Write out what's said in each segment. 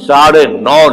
9.5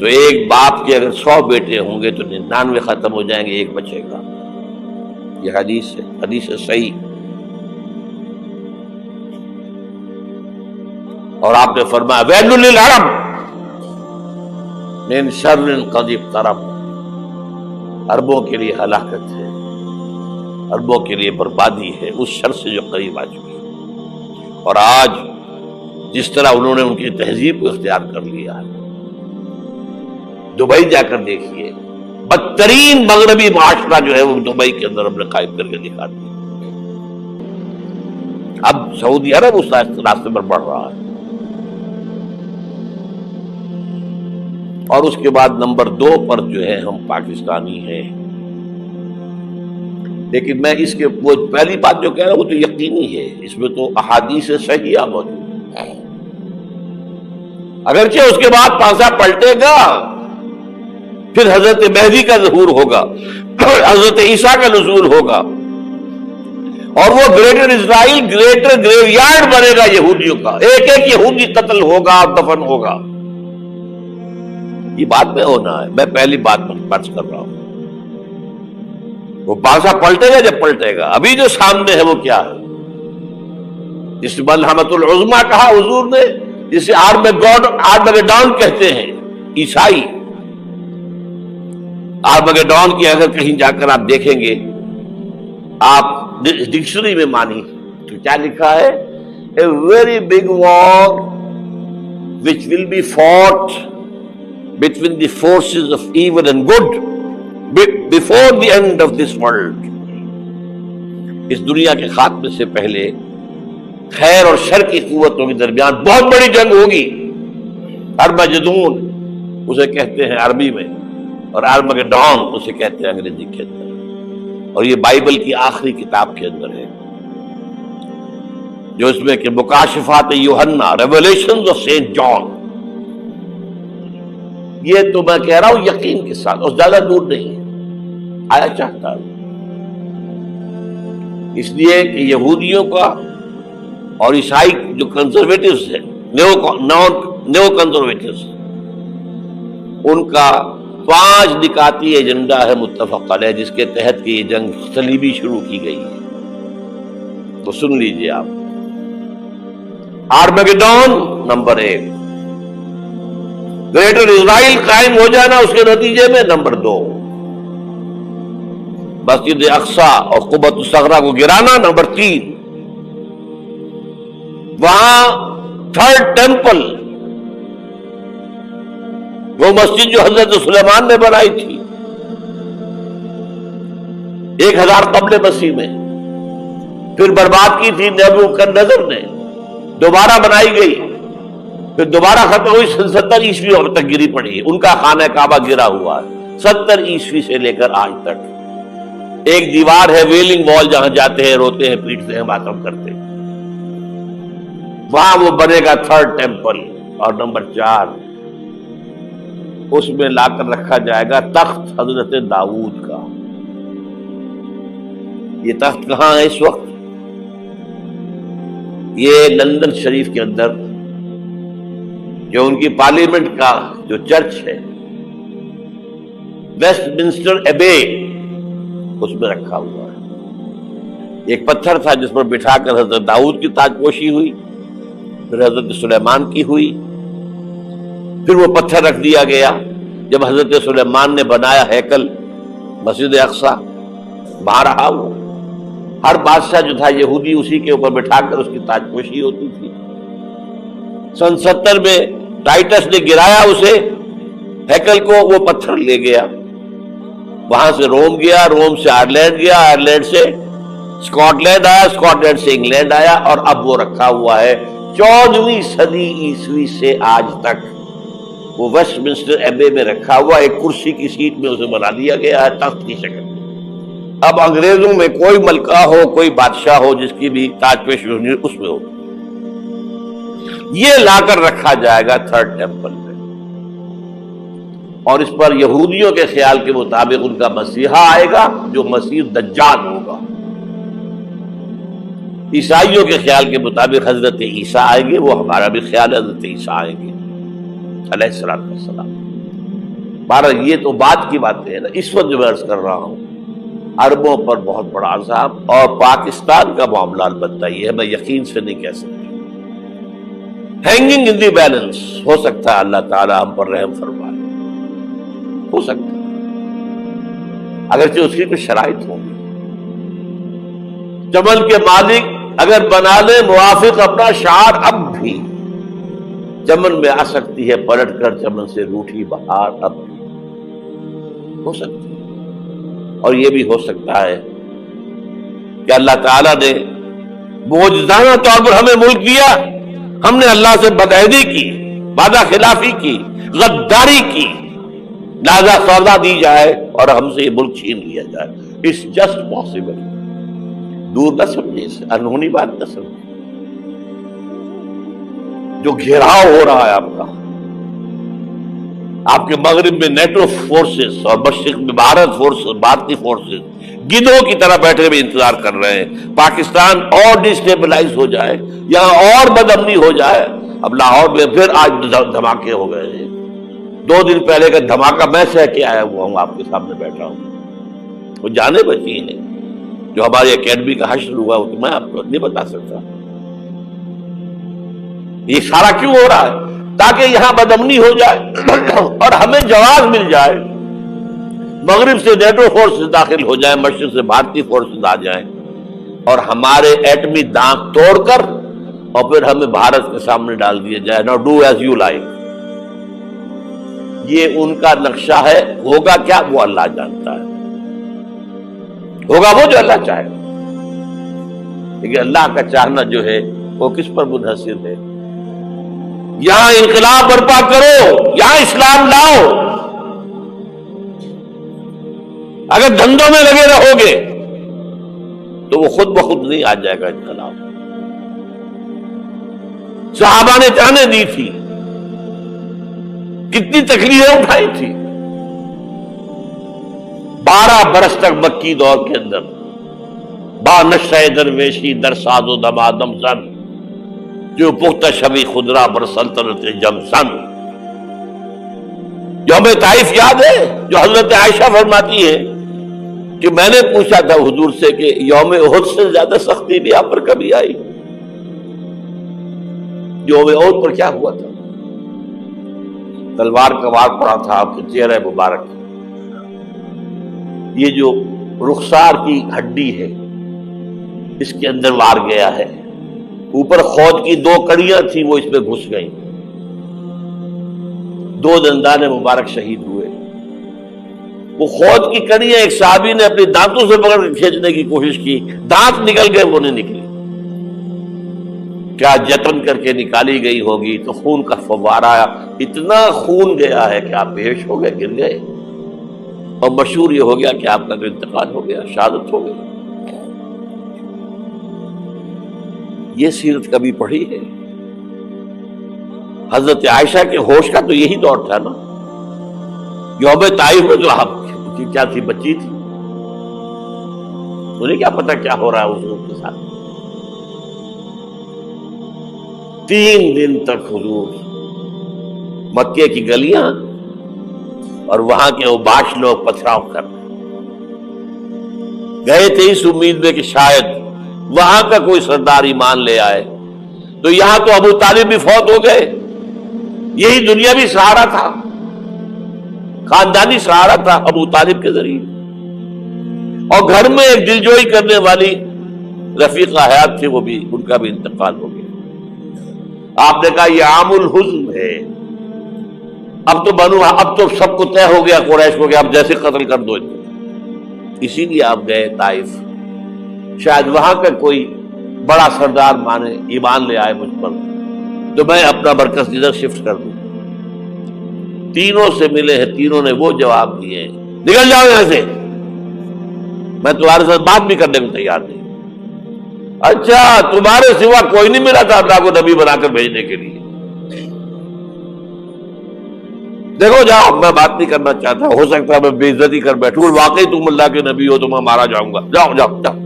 تو ایک باپ کے اگر 100 بیٹے ہوں گے تو 99 ختم ہو جائیں گے، ایک بچے گا. یہ حدیث ہے، حدیث ہے صحیح. اور آپ نے فرمایا ویل للعرب من شر قد اقترب، عربوں کے لیے ہلاکت ہے، عربوں کے لیے بربادی ہے اس شر سے جو قریب آ چکی ہے. اور آج جس طرح انہوں نے ان کی تہذیب کو اختیار کر لیا ہے، دبئی جا کر دیکھیے، بدترین مغربی معاشرہ جو ہے وہ دبئی کے اندر ہم نے قائم کر کے دکھا دیا. اب سعودی عرب اس راستے پر بڑھ رہا ہے. اور اس کے بعد نمبر 2 پر جو ہے ہم پاکستانی ہیں. لیکن میں اس کے وہ پہلی بات جو کہہ رہا ہوں وہ تو یقینی ہے، اس میں تو احادیث صحیحہ موجود ہے. اگرچہ اس کے بعد پانسا پلٹے گا، پھر حضرت مہدی کا ظہور ہوگا، حضرت عیسیٰ کا نزول ہوگا، اور وہ گریٹر اسرائیل گریٹر گریو یارڈ بنے گا یہودیوں کا. ایک ایک یہودی قتل ہوگا، دفن ہوگا. یہ بات میں ہونا ہے، میں پہلی بات فرض کر رہا ہوں. وہ پانسا پلٹے گا جب پلٹے گا. ابھی جو سامنے ہے وہ کیا ہے؟ جس ملحمۃ العظمیٰ کہا حضور نے، جسے آرمگیڈون کہتے ہیں عیسائی. آرمگیڈون کی اگر کہیں جا کر آپ دیکھیں گے، آپ ڈکشنری میں مانی تو کیا لکھا ہے؟ A very big war which will be fought between the forces of evil and good before the end of this world. اس دنیا کے خاتمے سے پہلے خیر اور شر کی قوتوں کے درمیان بہت بڑی جنگ ہوگی. ارمجدون اسے کہتے ہیں عربی میں، اور آرمگیڈون اسے کہتے ہیں انگریزی کے اندر. اور یہ بائبل کی آخری کتاب کے اندر ہے، جو اس میں کہ مکاشفات یوحنا، ریویلیشنز آف سینٹ جان. یہ تو میں کہہ رہا ہوں یقین کے ساتھ، اور زیادہ دور نہیں ہے. آیا چاہتا ہوں اس لیے کہ یہودیوں کا اور عیسائی جو کنزرویٹوز ہیں، نیو کنزرویٹوز، ان کا 5 نکاتی ایجنڈا ہے متفق علیہ، جس کے تحت یہ جنگ صلیبی شروع کی گئی ہے. تو سن لیجئے آپ. آرمگیڈون نمبر 1، گریٹر اسرائیل قائم ہو جانا اس کے نتیجے میں نمبر 2، مسجد اقصی اور قبۃ الصغریٰ کو گرانا نمبر 3، وہاں 3rd ٹیمپل، وہ مسجد جو حضرت سلیمان نے بنائی تھی 1000 قبل مسیح میں، پھر برباد کی تھی نیبوکدنیزر نے، دوبارہ بنائی گئی، پھر دوبارہ ختم ہوئی 70 عیسوی اب تک گری پڑی. ان کا خانہ کعبہ گرا ہوا ہے 70 عیسوی سے لے کر آج تک. ایک دیوار ہے ویلنگ وال، جہاں جاتے ہیں، روتے ہیں، پیٹتے ہیں، ماتم کرتے ہیں. وہاں وہ بنے گا 3rd ٹیمپل. اور نمبر 4، اس میں لا کر رکھا جائے گا تخت حضرت داؤد کا. یہ تخت کہاں ہے اس وقت؟ یہ لندن شریف کے اندر جو ان کی پارلیمنٹ کا جو چرچ ہے، ویسٹ منسٹر ایبے، اس میں رکھا ہوا ہے. ایک پتھر تھا جس پر بٹھا کر حضرت داؤد کی تاج پوشی ہوئی، پھر حضرت سلیمان کی ہوئی، پھر وہ پتھر رکھ دیا گیا جب حضرت سلیمان نے بنایا ہیکل مسجد اقصی. وہاں رہا وہ. ہر بادشاہ جو تھا یہودی اسی کے اوپر بٹھا کر اس کی تاج پوشی ہوتی تھی. سن 70 میں ٹائٹس نے گرایا اسے ہیکل کو، وہ پتھر لے گیا، وہاں سے روم گیا، روم سے آئرلینڈ گیا، آئرلینڈ سے اسکاٹ لینڈ آیا، اسکاٹ لینڈ سے انگلینڈ آیا، اور اب وہ رکھا ہوا ہے 14ویں صدی عیسوی سے آج تک. وہ ویسٹ منسٹر ایبے میں رکھا ہوا، ایک کرسی کی سیٹ میں اسے بنا دیا گیا ہے تخت کی شکل. اب انگریزوں میں کوئی ملکہ ہو، کوئی بادشاہ ہو جس کی بھی تاج پوشی اس میں ہو، یہ لا کر رکھا جائے گا 3rd ٹیمپل میں. اور اس پر یہودیوں کے خیال کے مطابق ان کا مسیحا آئے گا جو مسیح دجال ہوگا. عیسائیوں کے خیال کے مطابق حضرت عیسیٰ آئیں گے، وہ ہمارا بھی خیال ہے حضرت عیسیٰ آئیں گے علیہ السلام. بہرحال یہ تو بعد کی باتیں ہیں نا، اس وقت جو میں عرض کر رہا ہوں عربوں پر بہت بڑا عذاب، اور پاکستان کا معاملہ البتہ یہ ہے، میں یقین سے نہیں کہہ سکتا، ہینگنگ ان دی بیلنس، ہو سکتا ہے اللہ تعالیٰ ہم پر رحم فرمائے، ہو سکتا ہے، اگرچہ اس کی کچھ شرائط ہوں گی۔ چمن کے مالک اگر بنا لے موافق اپنا شعار، اب بھی چمن میں آ سکتی ہے پلٹ کر چمن سے روٹھی بہار، اب بھی ہو سکتی ہے۔ اور یہ بھی ہو سکتا ہے کہ اللہ تعالیٰ نے معجزانہ طور پر ہمیں ملک دیا، ہم نے اللہ سے بدعہدی کی، وعدہ خلافی کی، غداری کی، لہذا سودا دی جائے اور ہم سے یہ ملک چھین لیا جائے۔ اٹس جسٹ پاسبل، دور نہ سمجھے، اسے انہونی بات نہ سمجھے۔ جو گھیراؤ ہو رہا ہے آپ کے مغرب میں نیٹو فورسز اور مشرق میں بھارتی فورسز گدھوں کی طرح بیٹھے ہوئے انتظار کر رہے ہیں پاکستان اور ڈسٹیبلائز ہو جائے، یہاں اور بدامنی ہو جائے۔ اب لاہور میں پھر آج دھماکے ہو گئے ہیں، 2 دن پہلے کا دھماکہ میں سہ کے آیا ہوا ہوں، آپ کے سامنے بیٹھا ہوں، وہ جانے بچی ہیں جو ہماری اکیڈمی کا حشر ہوا وہ تو میں آپ کو نہیں بتا سکتا۔ یہ سارا کیوں ہو رہا ہے؟ تاکہ یہاں بدامنی ہو جائے اور ہمیں جواز مل جائے، مغرب سے نیٹو فورسز داخل ہو جائیں، مشرق سے بھارتی فورسز آ جائیں اور ہمارے ایٹمی دانت توڑ کر اور پھر ہمیں بھارت کے سامنے ڈال دیا جائے، نو ڈو ایز یو لائک۔ یہ ان کا نقشہ ہے، ہوگا کیا وہ اللہ جانتا ہے، ہوگا وہ جو اللہ چاہے، لیکن اللہ کا چاہنا جو ہے وہ کس پر منحصر ہے؟ یہاں انقلاب برپا کرو، یہاں اسلام لاؤ، اگر دھندوں میں لگے رہو گے تو وہ خود بخود نہیں آ جائے گا انقلاب۔ صحابہ نے جانیں دی تھی، کتنی تکلیفیں اٹھائی تھی، 12 برس تک مکی دور کے اندر با نشہ درویشی در ساز و دمادم زن، جو پختہ شبی خدرا بر سلطنت جم سن۔ یوم طائف یاد ہے جو حضرت عائشہ فرماتی ہے کہ میں نے پوچھا تھا حضور سے کہ یوم احد سے زیادہ سختی بھی آپ پر کبھی آئی؟ یوم احد پر کیا ہوا تھا؟ تلوار کا وار پڑا تھا آپ کے چہرہ مبارک، یہ جو رخسار کی ہڈی ہے اس کے اندر وار گیا ہے، اوپر خود کی 2 کڑیاں تھیں وہ اس میں گھس گئیں، 2 دندان مبارک شہید ہوئے۔ وہ خود کی کڑیاں ایک صحابی نے اپنے دانتوں سے پکڑ کے کھینچنے کی کوشش کی، دانت نکل گئے، وہ نہیں نکلی، کیا جتن کر کے نکالی گئی ہوگی تو خون کا فوارہ آیا، اتنا خون گیا ہے کہ آپ بے ہوش ہو گئے، گر گئے، اور مشہور یہ ہو گیا کہ آپ کا انتقال ہو گیا، شہادت ہو گئی۔ یہ سیرت کبھی پڑھی ہے؟ حضرت عائشہ کے ہوش کا تو یہی دور تھا نا، یوم طائف میں جو آپ کی کیا تھی، بچی تھی، انہیں کیا پتا کیا ہو رہا ہے اس کے ساتھ۔ 3 دن تک حضور مکے کی گلیاں اور وہاں کے اوباش لوگ پتھراؤ کر گئے تھے اس امید میں کہ شاید وہاں کا کوئی سردار ایمان لے آئے، تو یہاں تو ابو طالب بھی فوت ہو گئے، یہی دنیاوی سہارا تھا، خاندانی سہارا تھا ابو طالب کے ذریعے، اور گھر میں ایک دلجوئی کرنے والی رفیقہ حیات تھی، وہ بھی، ان کا بھی انتقال ہو گیا۔ آپ نے کہا یہ عام الحزن ہے، اب تو سب کو طے ہو گیا قریش کو کہ اب جیسے قتل کر دو، اسی لیے آپ گئے طائف، شاید وہاں کا کوئی بڑا سردار مانے ایمان لے آئے مجھ پر تو میں اپنا مرکز ادھر شفٹ کر دوں۔ تینوں سے ملے ہیں، تینوں نے وہ جواب دیے ہیں، نکل جاؤ یہاں سے، میں تمہارے ساتھ بات بھی کرنے کو تیار نہیں۔ اچھا تمہارے سوا کوئی نہیں ملا تھا اللہ کو نبی بنا کر بھیجنے کے لیے؟ دیکھو جاؤ، میں بات نہیں کرنا چاہتا، ہو سکتا ہے میں بے عزتی کر بیٹھوں، واقعی تم اللہ کے نبی ہو تو میں مارا جاؤں گا، جاؤ جاؤ جاؤ۔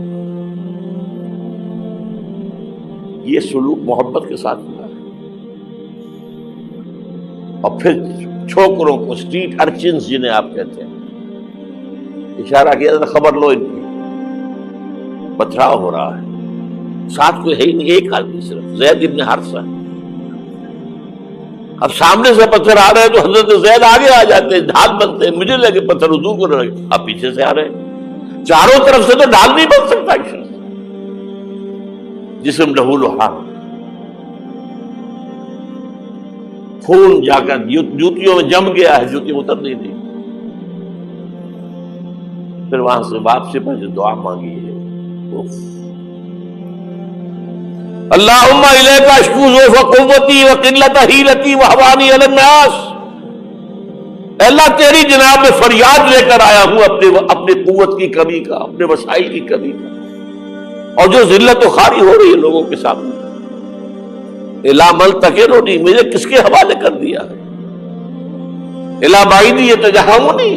یہ سلوک محبت کے ساتھ ہوا ہے، اور پھر چھوکروں کو، اسٹریٹ ارچنز جنہیں آپ کہتے ہیں، اشارہ کیا تھا خبر لو ان کی، پتھراؤ ہو رہا ہے. ساتھ کوئی ہے ہی نہیں، ایک آدمی صرف، زید ابن حارثہ. اب سامنے سے پتھر آ رہے ہیں تو حضرت زید آگے آ جاتے ہیں، ڈھال بنتے ہیں، مجھے لگے پتھر حضور کو لگے، اب پیچھے سے آ رہے ہیں. چاروں طرف سے تو ڈھال نہیں بن سکتا ایک شخص. جسم لہو لحام، خون جا کر جوتیوں میں جم گیا ہے، جوتی اتر نہیں دی. پھر وہاں سے واپسی پر جو دعا مانگی ہے، اللہم الیک اشکو ضعف قوتی وقلت حیلتی وہوانی علی الناس. اے اللہ تیری جناب میں فریاد لے کر آیا ہوں اپنی قوت کی کمی کا، اپنے وسائل کی کمی کا، اور جو ذلت و خواری ہو رہی ہے لوگوں کے سامنے. الا ملتکرنی، مجھے کس کے حوالے کر دیا ہے. الا بعیدی یتجہمنی،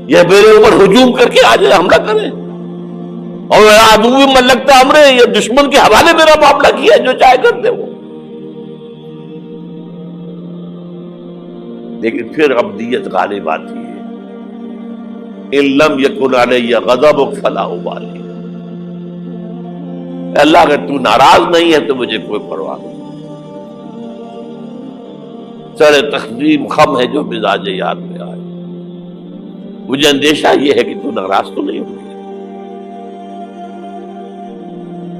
یہ میرے اوپر ہجوم کر کے آ جائے، حملہ کرے، اور عدو من لگتا امرے، یہ دشمن کے حوالے میرا معاملہ کیا، جو چاہے کرتے وہ. لیکن پھر ابدیت غالب آتی ہے. ان لم یکن علی غضبک فلا ابالی. اللہ اگر تو ناراض نہیں ہے تو مجھے کوئی پرواہ نہیں. سر تقسیم خم ہے جو مزاج یاد میں آئے. مجھے اندیشہ یہ ہے کہ تو ناراض تو نہیں ہوئی.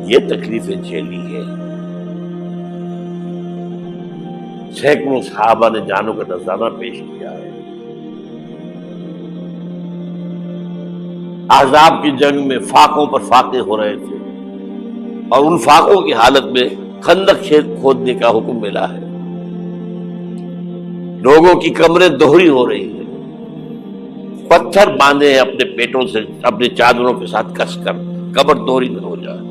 یہ تکلیفیں جھیلی ہے. سینکڑوں صحابہ نے جانوں کا نذرانہ پیش کیا ہے. احزاب کی جنگ میں فاقوں پر فاقے ہو رہے تھے، اور ان فاقوں کی حالت میں خندق کھودنے کا حکم ملا ہے. لوگوں کی کمریں دوہری ہو رہی ہیں، پتھر باندھے ہیں اپنے پیٹوں سے، اپنی چادروں کے ساتھ کس کر کمر دوہری نہ ہو جائے.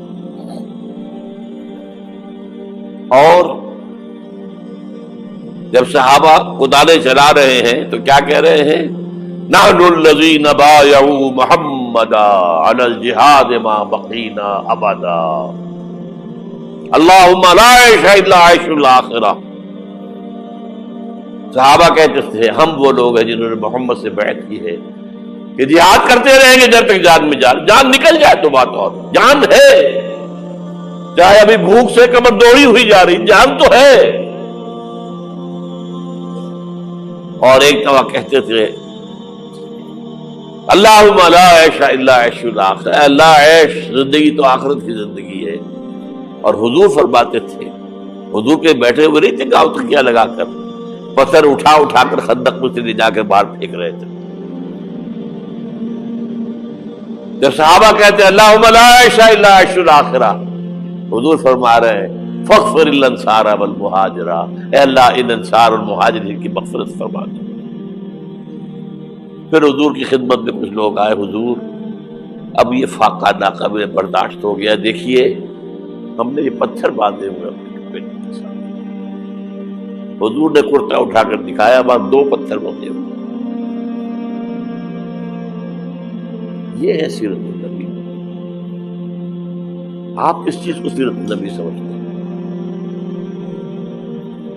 اور جب صحابہ کدالیں چلا رہے ہیں تو کیا کہہ رہے ہیں؟ نحن الذین بایعوا محمدا علی الجہاد ما بقینا ابدا اللہم لا عیش الا عیش الاخرہ. صحابہ کہتے تھے ہم وہ لوگ ہیں جنہوں نے محمد سے بیعت کی ہے کہ جہاد کرتے رہیں گے جب تک جان میں جان نکل جائے تو بات اور، جان ہے، چاہے ابھی بھوک سے کمر دوڑی ہوئی جا رہی، جان تو ہے. اور ایک دفعہ کہتے تھے اللہم لا عیش الا عیش الاخرہ، اللہ عیش زندگی تو آخرت کی زندگی ہے. اور حضور فرماتے تھے، حضور کے بیٹھے ہوئے نہیں تھے گاؤں تکیہ لگا کر، پتھر اٹھا کر خندق میں سے لے جا کے باہر پھینک رہے تھے. جب صحابہ کہتے ہیں اللہم لا عیش الا عیش الاخرہ، حضور فرما رہے ہیں فاغفر الانصار والمہاجر، اے اللہ ان انصار اور مہاجرین کی مغفرت فرما دو. پھر حضور کی خدمت میں کچھ لوگ آئے، حضور اب یہ فاقہ ناقابل برداشت ہو گیا، دیکھیے ہم نے یہ پتھر باندھے ہوئے اپنے پیٹ کے ساتھ. حضور نے کرتا اٹھا کر دکھایا، وہاں 2 پتھر بندھے ہوئے. یہ ہے سیرت النبی. آپ کس چیز کو سیرت النبی سمجھتے ہیں؟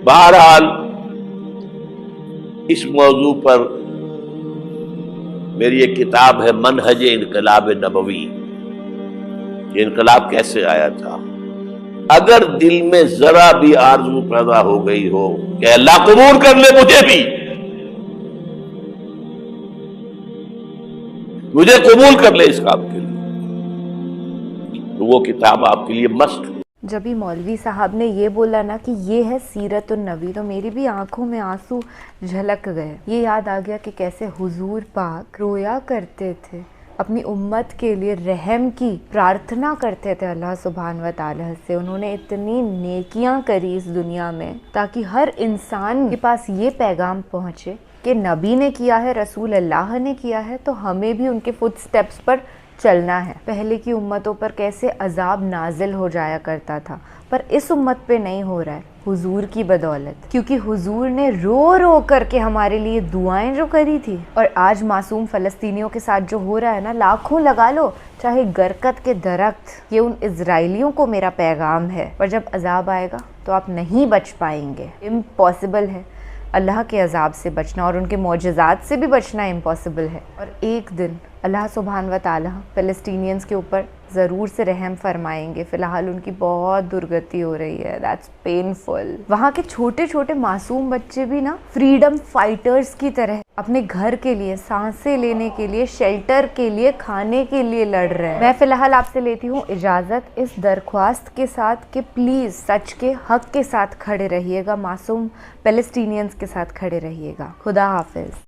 بہرحال اس موضوع پر میری ایک کتاب ہے منہج انقلاب نبوی، کہ انقلاب کیسے آیا تھا. اگر دل میں ذرا بھی آرزو پیدا ہو گئی ہو کہ اللہ قبول کر لے مجھے قبول کر لے اس کام کے لیے، تو وہ کتاب آپ کے لیے مسٹ. جب ہی مولوی صاحب نے یہ بولا نا کہ یہ ہے سیرت النبی، تو میری بھی آنکھوں میں آنسو جھلک گئے. یہ یاد آ گیا کہ کیسے حضور پاک رویا کرتے تھے، اپنی امت کے لیے رحم کی پرارتھنا کرتے تھے اللہ سبحانہ و تعالیٰ سے. انہوں نے اتنی نیکیاں کری اس دنیا میں تاکہ ہر انسان کے پاس یہ پیغام پہنچے کہ نبی نے کیا ہے، رسول اللہ نے کیا ہے، تو ہمیں بھی ان کے فٹ سٹیپس پر چلنا ہے. پہلے کی امتوں پر کیسے عذاب نازل ہو جایا کرتا تھا، پر اس امت پہ نہیں ہو رہا ہے حضور کی بدولت، کیونکہ حضور نے رو رو کر کے ہمارے لیے دعائیں جو کری تھی. اور آج معصوم فلسطینیوں کے ساتھ جو ہو رہا ہے نا، لاکھوں لگا لو چاہے گرکت کے درخت، یہ ان اسرائیلیوں کو میرا پیغام ہے. پر جب عذاب آئے گا تو آپ نہیں بچ پائیں گے، امپاسبل ہے. اللہ کے عذاب سے بچنا اور ان کے معجزات سے بھی بچنا امپاسبل ہے، اور ایک دن اللہ سبحانہ و تعالیٰ فلسطینینز کے اوپر ضرور سے رحم فرمائیں گے۔ فی الحال ان کی بہت درگتی ہو رہی ہے، دیٹس پینفل۔ وہاں کے چھوٹے چھوٹے معصوم بچے بھی نا فریڈم فائٹرز کی طرح اپنے گھر کے لیے، سانسیں لینے کے لیے، شیلٹر کے لیے، کھانے کے لیے لڑ رہے ہیں۔ میں فی الحال آپ سے لیتی ہوں اجازت اس درخواست کے ساتھ کہ پلیز سچ کے حق کے ساتھ کھڑے رہیے گا، معصوم فلسطینینز کے ساتھ کھڑے رہیے گا۔ خدا حافظ۔